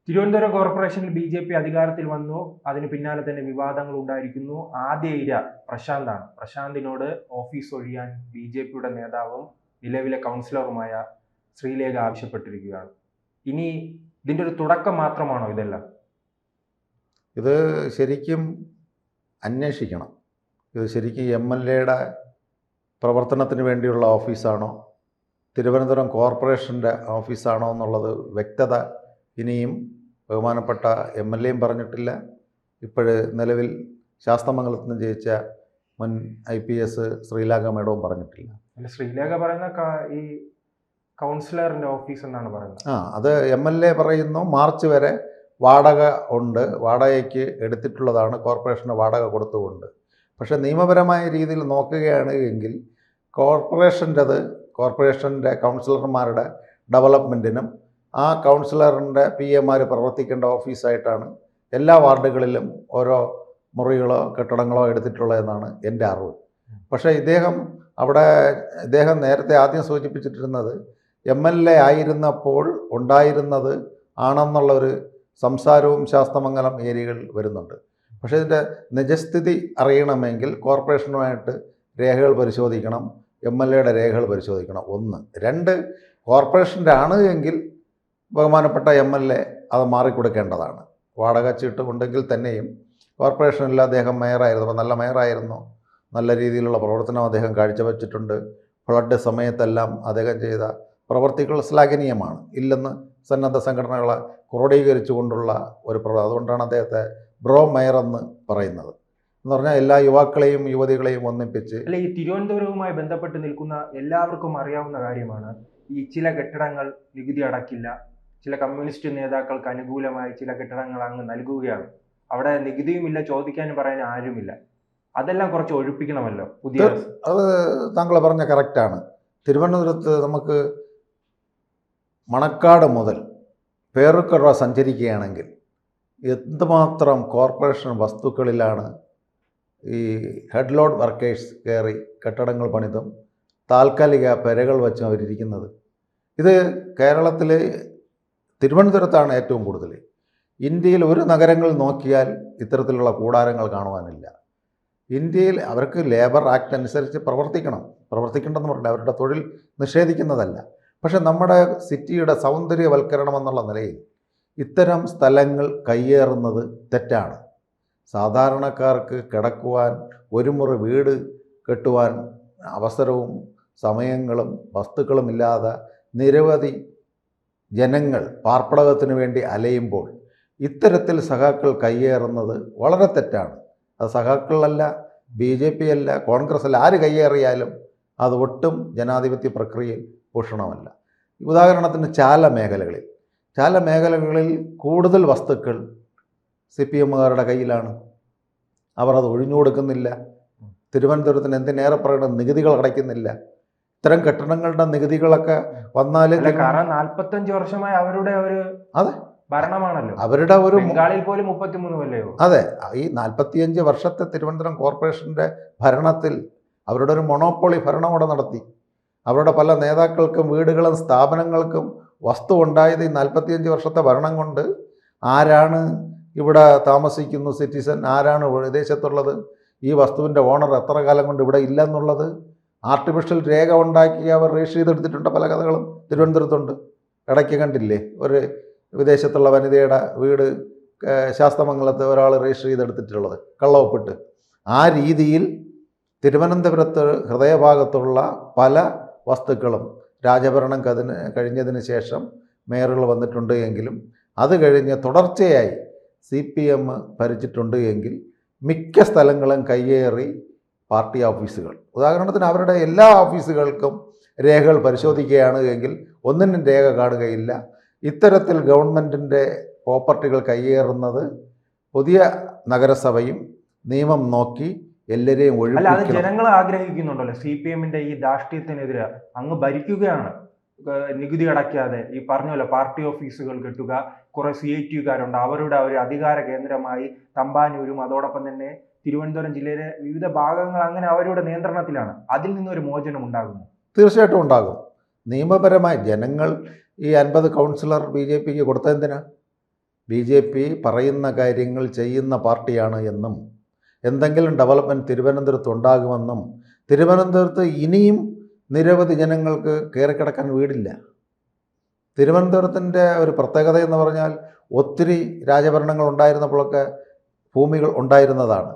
തിരുവനന്തപുരം കോർപ്പറേഷനിൽ ബി.ജെ.പി. അധികാരത്തിൽ വന്നു. അതിന് പിന്നാലെ തന്നെ വിവാദങ്ങൾ ഉണ്ടായിരിക്കുന്നു. ആദ്യ ഇര പ്രശാന്താണ്. പ്രശാന്തിനോട് ഓഫീസ് ഒഴിയാൻ ബി.ജെ.പിയുടെ നേതാവും നിലവിലെ കൗൺസിലറുമായ ശ്രീലേഖ ആവശ്യപ്പെട്ടിരിക്കുകയാണ്. ഇനി ഇതിൻ്റെ ഒരു തുടക്കം മാത്രമാണോ ഇതെല്ലാം? ഇത് ശരിക്കും അന്വേഷിക്കണം. ഇത് ശരിക്കും എം.എൽ.എയുടെ പ്രവർത്തനത്തിന് വേണ്ടിയുള്ള ഓഫീസാണോ, തിരുവനന്തപുരം കോർപ്പറേഷൻ്റെ ഓഫീസാണോ എന്നുള്ളത് വ്യക്തത ഇനിയും ബഹുമാനപ്പെട്ട എം.എൽ.എയും പറഞ്ഞിട്ടില്ല. ഇപ്പോഴ് നിലവിൽ ശാസ്തമംഗലത്ത് നിന്ന് ജയിച്ച മുൻ IPS ശ്രീലേഖ മേഡവും പറഞ്ഞിട്ടില്ല. ശ്രീലേഖ പറയുന്ന ഈ കൗൺസിലറിൻ്റെ ഓഫീസ് എന്നാണ് പറയുന്നത്. അത് എം.എൽ.എ പറയുന്നു മാർച്ച് വരെ വാടക ഉണ്ട്, വാടകയ്ക്ക് എടുത്തിട്ടുള്ളതാണ്, കോർപ്പറേഷന് വാടക കൊടുത്തുകൊണ്ട്. പക്ഷേ നിയമപരമായ രീതിയിൽ നോക്കുകയാണ് എങ്കിൽ കോർപ്പറേഷൻ്റെ കൗൺസിലർമാരുടെ ഡെവലപ്മെൻറ്റിനും ആ കൗൺസിലറിൻ്റെ PA പ്രവർത്തിക്കേണ്ട ഓഫീസായിട്ടാണ് എല്ലാ വാർഡുകളിലും ഓരോ മുറികളോ കെട്ടിടങ്ങളോ എടുത്തിട്ടുള്ളതെന്നാണ് എൻ്റെ അറിവ്. പക്ഷേ ഇദ്ദേഹം നേരത്തെ ആദ്യം സൂചിപ്പിച്ചിട്ടിരുന്നത് MLA ആയിരുന്നപ്പോൾ ഉണ്ടായിരുന്നത് ആണെന്നുള്ളൊരു സംസാരവും ശാസ്തമംഗലം ഏരിയകളിൽ വരുന്നുണ്ട്. പക്ഷേ ഇതിൻ്റെ നിജസ്ഥിതി അറിയണമെങ്കിൽ കോർപ്പറേഷനുമായിട്ട് രേഖകൾ പരിശോധിക്കണം, MLAയുടെ രേഖകൾ പരിശോധിക്കണം. 1. 2, കോർപ്പറേഷൻ്റെ ആണ് എങ്കിൽ ബഹുമാനപ്പെട്ട MLA അത് മാറിക്കൊടുക്കേണ്ടതാണ്. വാടക ചീട്ട് ഉണ്ടെങ്കിൽ തന്നെയും കോർപ്പറേഷനിൽ അദ്ദേഹം മേയറായിരുന്നു, നല്ല മേയറായിരുന്നു, നല്ല രീതിയിലുള്ള പ്രവർത്തനം അദ്ദേഹം കാഴ്ചവെച്ചിട്ടുണ്ട്. ഫ്ലഡ് സമയത്തെല്ലാം അദ്ദേഹം ചെയ്ത പ്രവർത്തികൾ ശ്ലാഘനീയമാണ്. ഇല്ലെന്ന് സന്നദ്ധ സംഘടനകളെ ക്രോഡീകരിച്ചുകൊണ്ടുള്ള ഒരു അതുകൊണ്ടാണ് അദ്ദേഹത്തെ ബ്രോ മേയർ എന്ന് പറയുന്നത്. എന്ന് പറഞ്ഞാൽ എല്ലാ യുവാക്കളെയും യുവതികളെയും ഒന്നിപ്പിച്ച് അല്ല, ഈ തിരുവനന്തപുരവുമായി ബന്ധപ്പെട്ട് നിൽക്കുന്ന എല്ലാവർക്കും അറിയാവുന്ന കാര്യമാണ്. ഈ ചില കെട്ടിടങ്ങൾ നികുതി അടക്കില്ല, ചില കമ്മ്യൂണിസ്റ്റ് നേതാക്കൾക്ക് അനുകൂലമായി ചില കെട്ടിടങ്ങൾ അങ്ങ് നൽകുകയാണ്. അവിടെ നികുതിയുമില്ല, ചോദിക്കാനും പറയാനും ആരുമില്ല. അതെല്ലാം കുറച്ച് ഒഴിപ്പിക്കണമല്ലോ. അത് താങ്കൾ പറഞ്ഞ കറക്റ്റാണ്. തിരുവനന്തപുരത്ത് നമുക്ക് മണക്കാട് മുതൽ പേരുക്കട സഞ്ചരിക്കുകയാണെങ്കിൽ എന്തുമാത്രം കോർപ്പറേഷൻ വസ്തുക്കളിലാണ് ഈ ഹെഡ് ലോഡ് വർക്കേഴ്സ് കയറി കെട്ടിടങ്ങൾ പണിതും താൽക്കാലിക പെരകൾ വെച്ചും അവരിയ്ക്കുന്നത്. ഇത് കേരളത്തിൽ തിരുവനന്തപുരത്താണ് ഏറ്റവും കൂടുതൽ. ഇന്ത്യയിൽ ഒരു നഗരങ്ങൾ നോക്കിയാൽ ഇത്തരത്തിലുള്ള കൂടാരങ്ങൾ കാണുവാനില്ല. ഇന്ത്യയിൽ അവർക്ക് ലേബർ ആക്ട് അനുസരിച്ച് പ്രവർത്തിക്കേണ്ടെന്ന് പറഞ്ഞാൽ അവരുടെ തൊഴിൽ നിഷേധിക്കുന്നതല്ല. പക്ഷെ നമ്മുടെ സിറ്റിയുടെ സൗന്ദര്യവൽക്കരണം എന്നുള്ള നിലയിൽ ഇത്തരം സ്ഥലങ്ങൾ കയ്യേറുന്നത് തെറ്റാണ്. സാധാരണക്കാർക്ക് കിടക്കുവാൻ ഒരു മുറി വീട് കെട്ടുവാൻ അവസരവും സമയങ്ങളും വസ്തുക്കളും ഇല്ലാതെ നിരവധി ജനങ്ങൾ പാർപ്പിടകത്തിന് വേണ്ടി അലയുമ്പോൾ ഇത്തരത്തിൽ സഖാക്കൾ കയ്യേറുന്നത് വളരെ തെറ്റാണ്. അത് സഖാക്കളല്ല, BJP അല്ല, കോൺഗ്രസ് അല്ല, ആര് കയ്യേറിയാലും അത് ഒട്ടും ജനാധിപത്യ പ്രക്രിയയിൽ ഭൂഷണമല്ല. ഉദാഹരണത്തിന് ചാല മേഖലകളിൽ കൂടുതൽ വസ്തുക്കൾ CPMകാരുടെ കയ്യിലാണ്. അവർ അത് ഒഴിഞ്ഞു കൊടുക്കുന്നില്ല. തിരുവനന്തപുരത്തിന് എന്തിനേറെ പറയണം, നികുതികൾ അടയ്ക്കുന്നില്ല. ഇത്തരം കെട്ടിടങ്ങളുടെ നികുതികളൊക്കെ വന്നാൽ 45 വർഷമായി അവരുടെ ഒരു ഭരണമാണല്ലോ. അവരുടെ ഒരു ബംഗാളിൽ പോലും 33 കൊല്ലയോ. അതെ, ഈ 45 വർഷത്തെ തിരുവനന്തപുരം കോർപ്പറേഷൻ്റെ ഭരണത്തിൽ അവരുടെ ഒരു മൊണോപ്പൊളി ഭരണം കൂടെ നടത്തി. അവരുടെ പല നേതാക്കൾക്കും വീടുകളും സ്ഥാപനങ്ങൾക്കും വസ്തു ഉണ്ടായത് ഈ 45 വർഷത്തെ ഭരണം കൊണ്ട്. ആരാണ് ഇവിടെ താമസിക്കുന്നു സിറ്റിസൺ, ആരാണ് വിദേശത്തുള്ളത്, ഈ വസ്തുവിൻ്റെ ഓണർ എത്ര കാലം കൊണ്ട് ഇവിടെ ഇല്ലെന്നുള്ളത് ആർട്ടിഫിഷ്യൽ രേഖ ഉണ്ടാക്കി അവർ രജിസ്റ്റർ ചെയ്തെടുത്തിട്ടുണ്ട്. പല കഥകളും തിരുവനന്തപുരത്തുണ്ട്. ഇടയ്ക്ക് കണ്ടില്ലേ, ഒരു വിദേശത്തുള്ള വനിതയുടെ വീട് ശാസ്തമംഗലത്ത് ഒരാൾ രജിസ്റ്റർ ചെയ്തെടുത്തിട്ടുള്ളത് കള്ളവൊപ്പിട്ട്. ആ രീതിയിൽ തിരുവനന്തപുരത്ത് ഹൃദയഭാഗത്തുള്ള പല വസ്തുക്കളും രാജഭരണം കഴിഞ്ഞതിന് ശേഷം മേയറുകൾ വന്നിട്ടുണ്ട് എങ്കിലും അത് കഴിഞ്ഞ് തുടർച്ചയായി CPM ഭരിച്ചിട്ടുണ്ട് എങ്കിൽ മിക്ക സ്ഥലങ്ങളും കയ്യേറി പാർട്ടി ഓഫീസുകൾ. ഉദാഹരണത്തിന് അവരുടെ എല്ലാ ഓഫീസുകൾക്കും രേഖകൾ പരിശോധിക്കുകയാണ് എങ്കിൽ ഒന്നിനും രേഖ കാണുകയില്ല. ഇത്തരത്തിൽ ഗവൺമെൻറ്റിൻ്റെ പ്രോപ്പർട്ടികൾ കയ്യേറുന്നത് പുതിയ നഗരസഭയും നിയമം നോക്കി എല്ലാവരെയും ഒഴിവാക്കണം. ജനങ്ങൾ ആഗ്രഹിക്കുന്നുണ്ടല്ലോ CPMന്റെ ഈ ധാർഷ്ട്യത്തിനെതിരെ. അങ്ങ് ഭരിക്കുകയാണ്, നികുതി അടയ്ക്കാതെ ഈ പറഞ്ഞല്ലോ പാർട്ടി ഓഫീസുകൾ കെട്ടുക. കുറെ CITUകാരുണ്ട്, അവരുടെ ഒരു അധികാര കേന്ദ്രമായി തമ്പാനൂരും അതോടൊപ്പം തന്നെ തിരുവനന്തപുരം ജില്ലയിലെ വിവിധ ഭാഗങ്ങൾ അങ്ങനെ അവരുടെ നിയന്ത്രണത്തിലാണ്. അതിൽ നിന്നൊരു മോചനം ഉണ്ടാകുമോ? തീർച്ചയായിട്ടും ഉണ്ടാകും. നിയമപരമായി ജനങ്ങൾ ഈ 50 കൗൺസിലർ BJPക്ക് കൊടുത്തതെന്തിനാ? BJP പറയുന്ന കാര്യങ്ങൾ ചെയ്യുന്ന പാർട്ടിയാണ് എന്നും എന്തെങ്കിലും ഡെവലപ്മെൻറ്റ് തിരുവനന്തപുരത്ത് ഉണ്ടാകുമെന്നും തിരുവനന്തപുരത്ത് ഇനിയും നിരവധി ജനങ്ങൾക്ക് കയറിക്കിടക്കാൻ വീടില്ല. തിരുവനന്തപുരത്തിൻ്റെ ഒരു പ്രത്യേകത എന്ന് പറഞ്ഞാൽ ഒത്തിരി രാജഭരണങ്ങൾ ഉണ്ടായിരുന്നപ്പോഴൊക്കെ ഭൂമികൾ ഉണ്ടായിരുന്നതാണ്.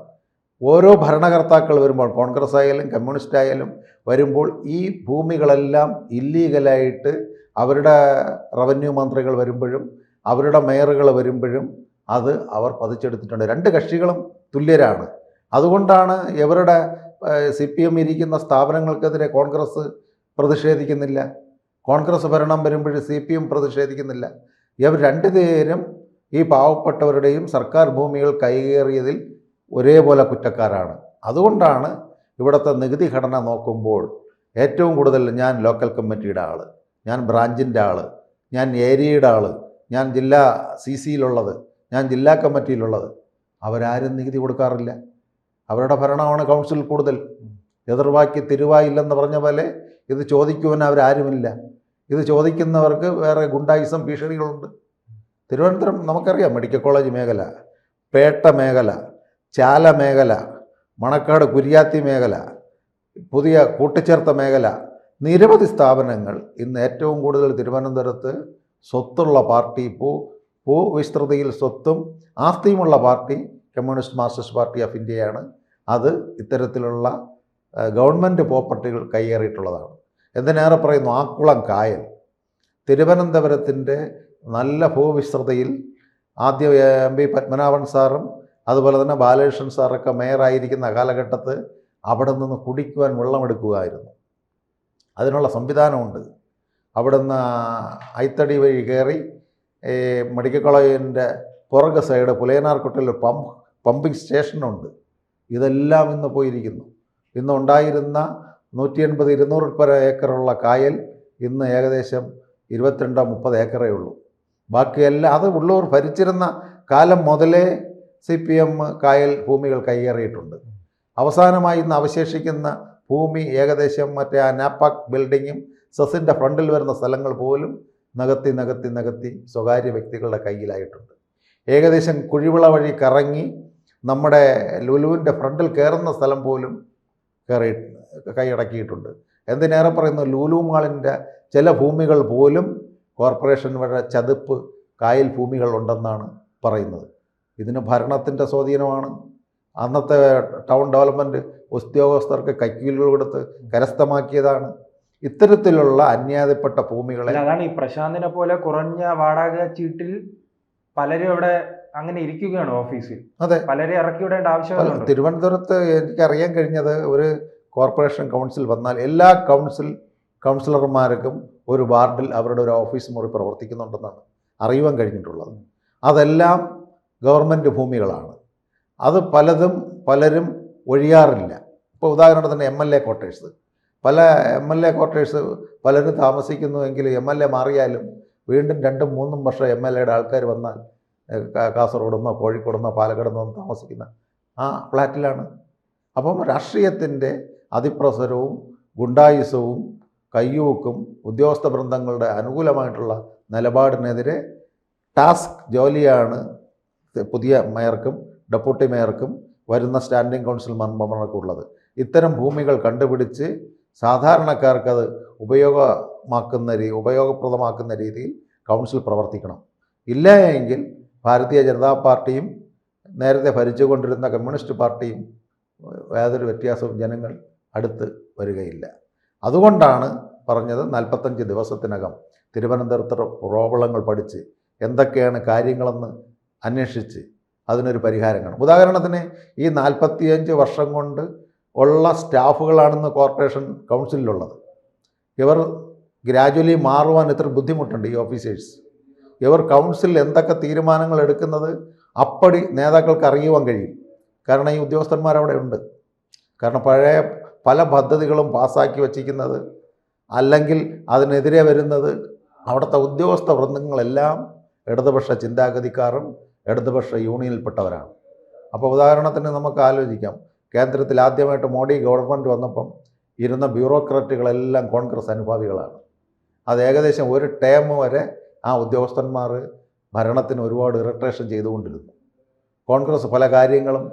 ഓരോ ഭരണകർത്താക്കൾ വരുമ്പോൾ, കോൺഗ്രസ് ആയാലും കമ്മ്യൂണിസ്റ്റ് ആയാലും വരുമ്പോൾ, ഈ ഭൂമികളെല്ലാം ഇല്ലീഗലായിട്ട് അവരുടെ റവന്യൂ മന്ത്രികൾ വരുമ്പോഴും അവരുടെ മേയറുകൾ വരുമ്പോഴും അത് അവർ പതിച്ചെടുത്തിട്ടുണ്ട്. രണ്ട് കക്ഷികളും തുല്യരാണ്. അതുകൊണ്ടാണ് ഇവരുടെ CPM ഇരിക്കുന്ന സ്ഥാപനങ്ങൾക്കെതിരെ കോൺഗ്രസ് പ്രതിഷേധിക്കുന്നില്ല. കോൺഗ്രസ് ഭരണം വരുമ്പോഴും CPM പ്രതിഷേധിക്കുന്നില്ല. ഇവർ രണ്ടുപേരും ഈ പാവപ്പെട്ടവരുടെയും സർക്കാർ ഭൂമികൾ കൈകേറിയതിൽ ഒരേപോലെ കുറ്റക്കാരാണ്. അതുകൊണ്ടാണ് ഇവിടുത്തെ നികുതി ഘടന നോക്കുമ്പോൾ ഏറ്റവും കൂടുതൽ ഞാൻ ലോക്കൽ കമ്മിറ്റിയുടെ ആൾ, ഞാൻ ബ്രാഞ്ചിൻ്റെ ആൾ, ഞാൻ ഏരിയയുടെ ആൾ, ഞാൻ ജില്ലാ CCയിലുള്ളത്, ഞാൻ ജില്ലാ കമ്മിറ്റിയിലുള്ളത്, അവരാരും നികുതി കൊടുക്കാറില്ല. അവരുടെ ഭരണമാണ് കൗൺസിൽ കൂടുതൽ. എതിർവാക്കി തിരുവായില്ലെന്ന് പറഞ്ഞ പോലെ ഇത് ചോദിക്കുവാൻ അവരാരുമില്ല. ഇത് ചോദിക്കുന്നവർക്ക് വേറെ ഗുണ്ടായിസം ഭീഷണികളുണ്ട്. തിരുവനന്തപുരം നമുക്കറിയാം, മെഡിക്കൽ കോളേജ് മേഖല, പേട്ട മേഖല, ചാല മേഖല, മണക്കാട് കുര്യാത്തി മേഖല, പുതിയ കൂട്ടിച്ചേർത്ത മേഖല, നിരവധി സ്ഥാപനങ്ങൾ. ഇന്ന് ഏറ്റവും കൂടുതൽ തിരുവനന്തപുരത്ത് സ്വത്തുള്ള പാർട്ടി, ഭൂവിസ്തൃതിയിൽ സ്വത്തും ആസ്തിയുമുള്ള party Communist Marxist Party of ഇന്ത്യയാണ്. അത് ഇത്തരത്തിലുള്ള ഗവൺമെൻറ് പ്രോപ്പർട്ടികൾ കൈയേറിയിട്ടുള്ളതാണ്. എന്തിനേറെ പറയുന്നു, ആക്കുളം കായൽ തിരുവനന്തപുരത്തിൻ്റെ നല്ല ഭൂവിസ്തൃതിയിൽ ആദ്യം MP പത്മനാഭൻ സാറും അതുപോലെ തന്നെ ബാലകൃഷ്ണൻ സാറൊക്കെ മേയറായിരിക്കുന്ന കാലഘട്ടത്ത് അവിടെ നിന്ന് കുടിക്കുവാൻ വെള്ളമെടുക്കുകയായിരുന്നു. അതിനുള്ള സംവിധാനമുണ്ട്. അവിടുന്ന് ഐത്തടി വഴി കയറി മെഡിക്കൽ കോളേജിൻ്റെ പുറക് സൈഡ് പുലയനാർക്കുട്ടിൽ പമ്പിംഗ് സ്റ്റേഷനുണ്ട്. ഇതെല്ലാം ഇന്ന് പോയിരിക്കുന്നു. ഇന്ന് ഉണ്ടായിരുന്ന 180-200 ഏക്കറുള്ള കായൽ ഇന്ന് ഏകദേശം 22-30 ഏക്കറേ ഉള്ളൂ. ബാക്കിയെല്ലാം അത് ഉള്ളവർ ഭരിച്ചിരുന്ന കാലം മുതലേ CPM കായൽ ഭൂമികൾ കൈയേറിയിട്ടുണ്ട്. അവസാനമായി ഇന്ന് അവശേഷിക്കുന്ന ഭൂമി ഏകദേശം മറ്റേ ആ നാപ്പാക് ബിൽഡിങ്ങും സെസിൻ്റെ ഫ്രണ്ടിൽ വരുന്ന സ്ഥലങ്ങൾ പോലും നികത്തി സ്വകാര്യ വ്യക്തികളുടെ കയ്യിലായിട്ടുണ്ട്. ഏകദേശം കുഴിവിള വഴി കറങ്ങി നമ്മുടെ ലുലുവിൻ്റെ ഫ്രണ്ടിൽ കയറുന്ന സ്ഥലം പോലും കൈയടക്കിയിട്ടുണ്ട്. എന്തിനേറെ പറയുന്നു, ലുലു മാളിൻ്റെ ചില ഭൂമികൾ പോലും കോർപ്പറേഷൻ വഴി ചതുപ്പ് കായൽ ഭൂമികൾ ഉണ്ടെന്നാണ് പറയുന്നത്. ഇതിന് ഭരണത്തിൻ്റെ സ്വാധീനമാണ്. അന്നത്തെ ടൗൺ ഡെവലപ്മെൻറ്റ് ഉദ്യോഗസ്ഥർക്ക് കൈക്കൂലികൾ കൊടുത്ത് കരസ്ഥമാക്കിയതാണ്. ഇത്തരത്തിലുള്ള അന്യായപ്പെട്ട ഭൂമികളെ, അതാണ് ഈ പ്രശാന്തിനെ പോലെ കുറഞ്ഞ വാടക ചീട്ടിൽ പലരും അവിടെ അങ്ങനെ ഇരിക്കുകയാണ് ഓഫീസിൽ. അതെ, പലരെ ഇറക്കി വിടേണ്ട ആവശ്യമുണ്ട്. തിരുവനന്തപുരത്ത് എനിക്കറിയാൻ കഴിഞ്ഞത്, ഒരു കോർപ്പറേഷൻ കൗൺസിൽ വന്നാൽ എല്ലാ കൗൺസിലർമാർക്കും ഒരു വാർഡിൽ അവരുടെ ഒരു ഓഫീസ് മുറി പ്രവർത്തിക്കുന്നുണ്ടെന്നാണ് അറിയുവാൻ കഴിഞ്ഞിട്ടുള്ളത്. അതെല്ലാം ഗവൺമെൻറ് ഭൂമികളാണ്. അത് പലരും ഒഴിയാറില്ല. ഇപ്പോൾ ഉദാഹരണത്തിന് MLA ക്വാർട്ടേഴ്സ്, പല MLA ക്വാർട്ടേഴ്സ് പലരും താമസിക്കുന്നുവെങ്കിൽ MLA മാറിയാലും വീണ്ടും 2-3 വർഷം MLAയുടെ ആൾക്കാർ വന്നാൽ കാസർഗോഡെന്നോ കോഴിക്കോടെന്നോ പാലക്കാടെന്നോ താമസിക്കുന്ന ആ ഫ്ലാറ്റിലാണ്. അപ്പം രാഷ്ട്രീയത്തിൻ്റെ അതിപ്രസരവും ഗുണ്ടായുസവും കയ്യൂക്കും ഉദ്യോഗസ്ഥ ബൃന്ദങ്ങളുടെ അനുകൂലമായിട്ടുള്ള നിലപാടിനെതിരെ ടാസ്ക് ജോലിയാണ് പുതിയ മേയർക്കും ഡെപ്യൂട്ടി മേയർക്കും വരുന്ന സ്റ്റാൻഡിംഗ് കൗൺസിൽ മെമ്പർമാർക്കും ഉള്ളത്. ഇത്തരം ഭൂമികൾ കണ്ടുപിടിച്ച് സാധാരണക്കാർക്കത് ഉപയോഗപ്രദമാക്കുന്ന രീതിയിൽ കൗൺസിൽ പ്രവർത്തിക്കണം. ഇല്ല എങ്കിൽ ഭാരതീയ ജനതാ പാർട്ടിയും നേരത്തെ ഭരിച്ചുകൊണ്ടിരുന്ന കമ്മ്യൂണിസ്റ്റ് പാർട്ടിയും യാതൊരു വ്യത്യാസവും ജനങ്ങൾ അടുത്ത് വരികയില്ല. അതുകൊണ്ടാണ് പറഞ്ഞത് 45 ദിവസത്തിനകം തിരുവനന്തപുരത്തെ പ്രോബ്ലങ്ങൾ പഠിച്ച് എന്തൊക്കെയാണ് കാര്യങ്ങളെന്ന് അന്വേഷിച്ച് അതിനൊരു പരിഹാരം കാണും. ഉദാഹരണത്തിന് ഈ 45 വർഷം കൊണ്ട് ഉള്ള സ്റ്റാഫുകളാണെന്ന് കോർപ്പറേഷൻ കൗൺസിലിലുള്ളത്. ഇവർ ഗ്രാജുവലി മാറുവാൻ ഇത്ര ബുദ്ധിമുട്ടുണ്ട്. ഈ ഓഫീസേഴ്സ് ഇവർ കൗൺസിലിൽ എന്തൊക്കെ തീരുമാനങ്ങൾ എടുക്കുന്നത് അപ്പടി നേതാക്കൾക്ക് അറിയുവാൻ കഴിയും. കാരണം ഈ ഉദ്യോഗസ്ഥന്മാരവിടെ ഉണ്ട്. കാരണം പഴയ പല പദ്ധതികളും പാസ്സാക്കി വച്ചിരിക്കുന്നത് അല്ലെങ്കിൽ അതിനെതിരെ വരുന്നത് അവിടുത്തെ ഉദ്യോഗസ്ഥ വൃന്ദങ്ങളെല്ലാം ഇടതുപക്ഷ ചിന്താഗതിക്കാരും ഇടതുപക്ഷ യൂണിയനിൽപ്പെട്ടവരാണ്. അപ്പോൾ ഉദാഹരണത്തിന് നമുക്ക് ആലോചിക്കാം, കേന്ദ്രത്തിൽ ആദ്യമായിട്ട് മോഡി ഗവൺമെൻറ് വന്നപ്പം ഇരുന്ന ബ്യൂറോക്രാറ്റുകളെല്ലാം കോൺഗ്രസ് അനുഭാവികളാണ്. അത് ഏകദേശം ഒരു ടേം വരെ ആ ഉദ്യോഗസ്ഥന്മാർ ഭരണത്തിന് ഒരുപാട് ഇറിറ്റേഷൻ ചെയ്തുകൊണ്ടിരുന്നു. കോൺഗ്രസ് പല കാര്യങ്ങളും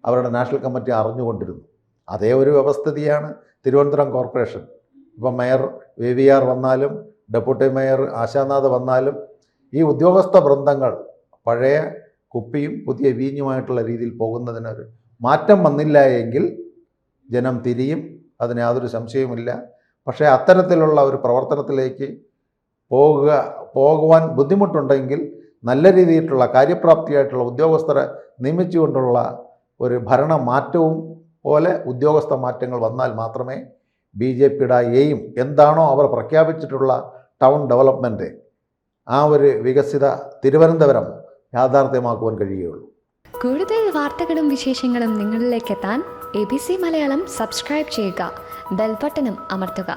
അവരുടെ നാഷണൽ കമ്മിറ്റി അറിഞ്ഞുകൊണ്ടിരുന്നു. അതേ ഒരു വ്യവസ്ഥിതിയാണ് തിരുവനന്തപുരം കോർപ്പറേഷൻ. ഇപ്പം മേയർ VVR വന്നാലും ഡെപ്യൂട്ടി മേയർ ആശാനാഥ് വന്നാലും ഈ ഉദ്യോഗസ്ഥ വൃന്ദങ്ങൾ പഴയ കുപ്പിയും പുതിയ വീഞ്ഞുമായിട്ടുള്ള രീതിയിൽ പോകുന്നതിനൊരു മാറ്റം വന്നില്ല എങ്കിൽ ജനം തിരിയും, അതിന് യാതൊരു സംശയവുമില്ല. പക്ഷേ അത്തരത്തിലുള്ള ഒരു പ്രവർത്തനത്തിലേക്ക് പോകുവാൻ ബുദ്ധിമുട്ടുണ്ടെങ്കിൽ നല്ല രീതിയിലുള്ള കാര്യപ്രാപ്തിയായിട്ടുള്ള ഉദ്യോഗസ്ഥരെ നിയമിച്ചുകൊണ്ടുള്ള ഒരു ഭരണ മാറ്റവും പോലെ ഉദ്യോഗസ്ഥ മാറ്റങ്ങൾ വന്നാൽ മാത്രമേ BJPയുടെ എയിം എന്താണോ അവർ പ്രഖ്യാപിച്ചിട്ടുള്ള ടൗൺ ഡെവലപ്മെൻറ്റ്, ആ ഒരു വികസിത തിരുവനന്തപുരം യാഥാർത്ഥ്യമാക്കുവാൻ കഴിയുകയുള്ളൂ. കൂടുതൽ വാർത്തകളും വിശേഷങ്ങളും നിങ്ങളിലേക്ക് എത്താൻ ABC മലയാളം സബ്സ്ക്രൈബ് ചെയ്യുക, ബെൽ ബട്ടണും അമർത്തുക.